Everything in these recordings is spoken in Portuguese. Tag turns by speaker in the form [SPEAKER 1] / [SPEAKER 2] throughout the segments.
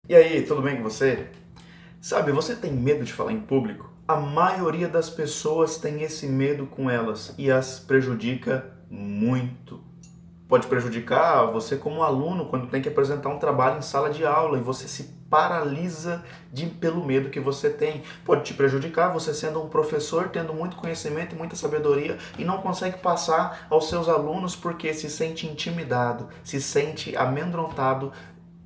[SPEAKER 1] E aí, tudo bem com você? Sabe, você tem medo de falar em público? A maioria das pessoas tem esse medo com elas e as prejudica muito. Pode prejudicar você como aluno quando tem que apresentar um trabalho em sala de aula e você se paralisa pelo medo que você tem. Pode te prejudicar você sendo um professor, tendo muito conhecimento e muita sabedoria e não consegue passar aos seus alunos porque se sente intimidado, se sente amedrontado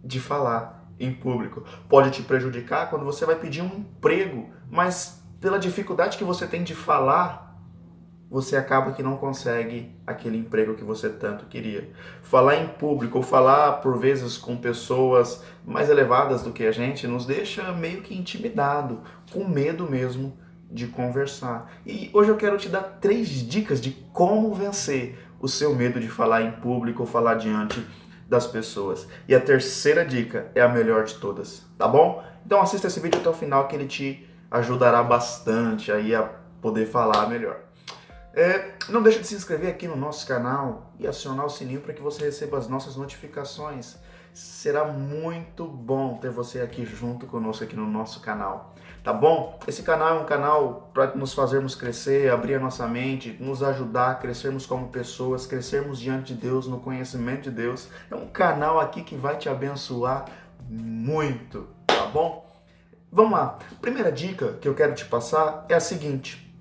[SPEAKER 1] de falar em público. Pode te prejudicar quando você vai pedir um emprego, mas pela dificuldade que você tem de falar, você acaba que não consegue aquele emprego que você tanto queria. Falar em público ou falar por vezes com pessoas mais elevadas do que a gente nos deixa meio que intimidado, com medo mesmo de conversar. E hoje eu quero te dar 3 dicas de como vencer o seu medo de falar em público ou falar diante das pessoas. E a terceira dica é a melhor de todas, tá bom? Então assista esse vídeo até o final que ele te ajudará bastante aí a poder falar melhor. Não deixe de se inscrever aqui no nosso canal e acionar o sininho para que você receba as nossas notificações. Será muito bom ter você aqui junto conosco aqui no nosso canal, tá bom? Esse canal é um canal para nos fazermos crescer, abrir a nossa mente, nos ajudar a crescermos como pessoas, crescermos diante de Deus, no conhecimento de Deus. É um canal aqui que vai te abençoar muito, tá bom? Vamos lá. A primeira dica que eu quero te passar é a seguinte: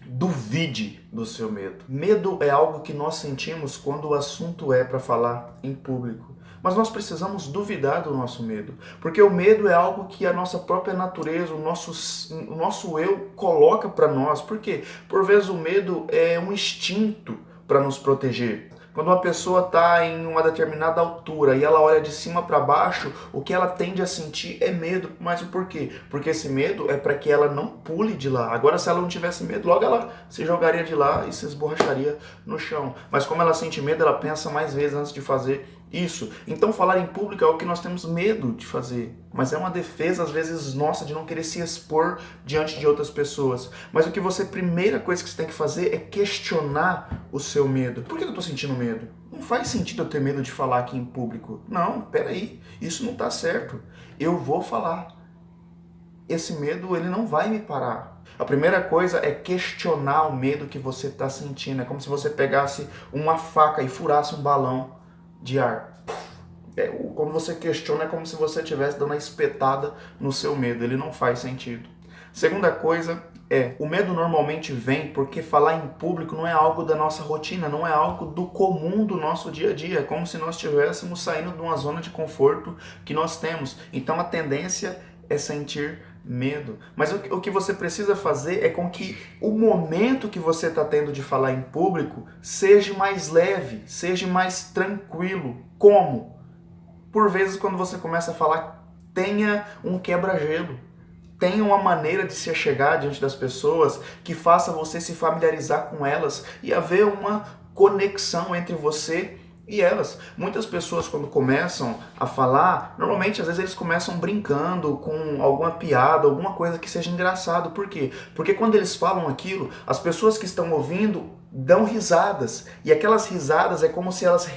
[SPEAKER 1] duvide do seu medo. Medo é algo que nós sentimos quando o assunto é para falar em público. Mas nós precisamos duvidar do nosso medo, porque o medo é algo que a nossa própria natureza, o nosso eu coloca para nós. Por quê? Por vezes o medo é um instinto para nos proteger. Quando uma pessoa está em uma determinada altura e ela olha de cima para baixo, o que ela tende a sentir é medo. Mas o porquê? Porque esse medo é para que ela não pule de lá. Agora, se ela não tivesse medo, logo ela se jogaria de lá e se esborracharia no chão. Mas como ela sente medo, ela pensa mais vezes antes de fazer isso. Então falar em público é o que nós temos medo de fazer, mas é uma defesa às vezes nossa de não querer se expor diante de outras pessoas. Mas o que primeira coisa que você tem que fazer é questionar o seu medo. Por que eu estou sentindo medo? Não faz sentido eu ter medo de falar aqui em público. Não, peraí, isso não está certo. Eu vou falar. Esse medo, ele não vai me parar. A primeira coisa é questionar o medo que você está sentindo. É como se você pegasse uma faca e furasse um balão de ar. Quando você questiona, é como se você estivesse dando uma espetada no seu medo. Ele não faz sentido. Segunda coisa o medo normalmente vem porque falar em público não é algo da nossa rotina, não é algo do comum do nosso dia a dia. É como se nós estivéssemos saindo de uma zona de conforto que nós temos. Então a tendência é sentir medo. Mas o que você precisa fazer é com que o momento que você está tendo de falar em público seja mais leve, seja mais tranquilo. Como? Por vezes, quando você começa a falar, tenha um quebra-gelo. Tenha uma maneira de se achegar diante das pessoas que faça você se familiarizar com elas e haver uma conexão entre você e elas. Muitas pessoas, quando começam a falar, normalmente às vezes eles começam brincando com alguma piada, alguma coisa que seja engraçado. Por quê? Porque quando eles falam aquilo, as pessoas que estão ouvindo dão risadas. E aquelas risadas é como se elas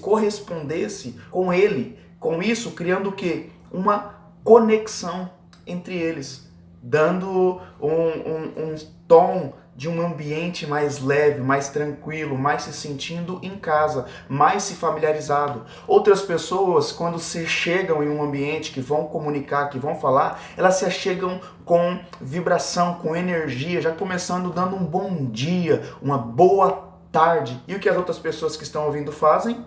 [SPEAKER 1] correspondessem com ele. Com isso, criando o quê? Uma conexão entre eles, dando um tom de um ambiente mais leve, mais tranquilo, mais se sentindo em casa, mais se familiarizado. Outras pessoas, quando se chegam em um ambiente que vão comunicar, que vão falar, elas se achegam com vibração, com energia, já começando dando um bom dia, uma boa tarde. E o que as outras pessoas que estão ouvindo fazem?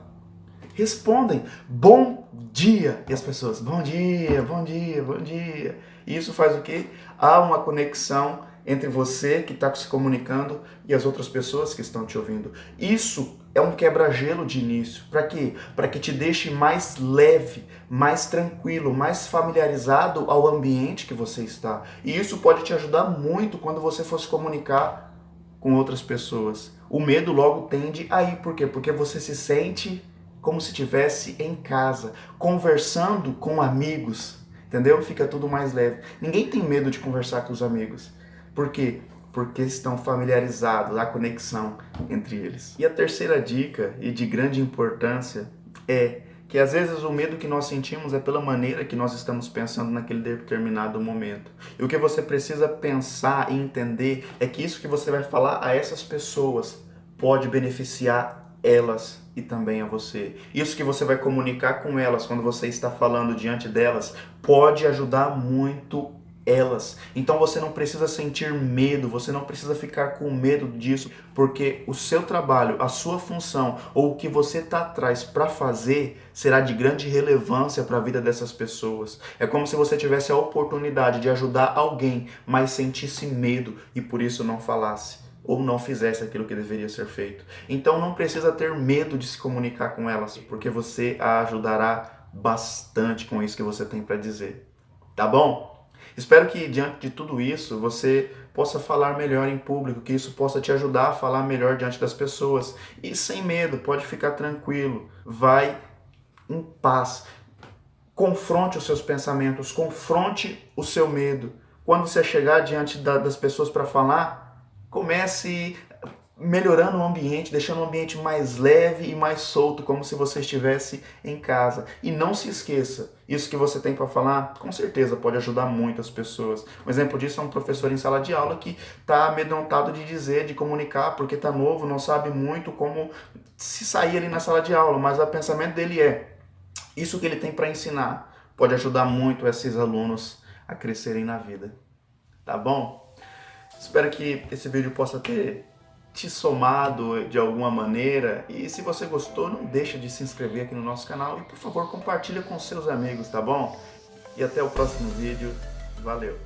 [SPEAKER 1] Respondem, bom dia. E as pessoas, bom dia, bom dia, bom dia. E isso faz o quê? Há uma conexão entre você que está se comunicando e as outras pessoas que estão te ouvindo. Isso é um quebra-gelo de início. Para quê? Para que te deixe mais leve, mais tranquilo, mais familiarizado ao ambiente que você está. E isso pode te ajudar muito quando você for se comunicar com outras pessoas. O medo logo tende a ir. Por quê? Porque você se sente como se estivesse em casa, conversando com amigos, entendeu? Fica tudo mais leve. Ninguém tem medo de conversar com os amigos. Por quê? Porque estão familiarizados, há conexão entre eles. E a terceira dica, e de grande importância, é que às vezes o medo que nós sentimos é pela maneira que nós estamos pensando naquele determinado momento. E o que você precisa pensar e entender é que isso que você vai falar a essas pessoas pode beneficiar elas e também a você. Isso que você vai comunicar com elas quando você está falando diante delas pode ajudar muito elas. Então você não precisa sentir medo, você não precisa ficar com medo disso, porque o seu trabalho, a sua função ou o que você está atrás para fazer será de grande relevância para a vida dessas pessoas. É como se você tivesse a oportunidade de ajudar alguém, mas sentisse medo e por isso não falasse ou não fizesse aquilo que deveria ser feito. Então não precisa ter medo de se comunicar com elas, porque você a ajudará bastante com isso que você tem para dizer. Tá bom? Espero que diante de tudo isso você possa falar melhor em público, que isso possa te ajudar a falar melhor diante das pessoas. E sem medo, pode ficar tranquilo, vai em paz. Confronte os seus pensamentos, confronte o seu medo. Quando você chegar diante das pessoas para falar, comece melhorando o ambiente, deixando o ambiente mais leve e mais solto, como se você estivesse em casa. E não se esqueça, isso que você tem para falar, com certeza pode ajudar muitas pessoas. Um exemplo disso é um professor em sala de aula que está amedrontado de dizer, de comunicar, porque está novo, não sabe muito como se sair ali na sala de aula, mas o pensamento dele é, isso que ele tem para ensinar pode ajudar muito esses alunos a crescerem na vida. Tá bom? Espero que esse vídeo possa ter te somado de alguma maneira, e se você gostou, não deixa de se inscrever aqui no nosso canal e por favor compartilha com seus amigos, tá bom? E até o próximo vídeo, valeu!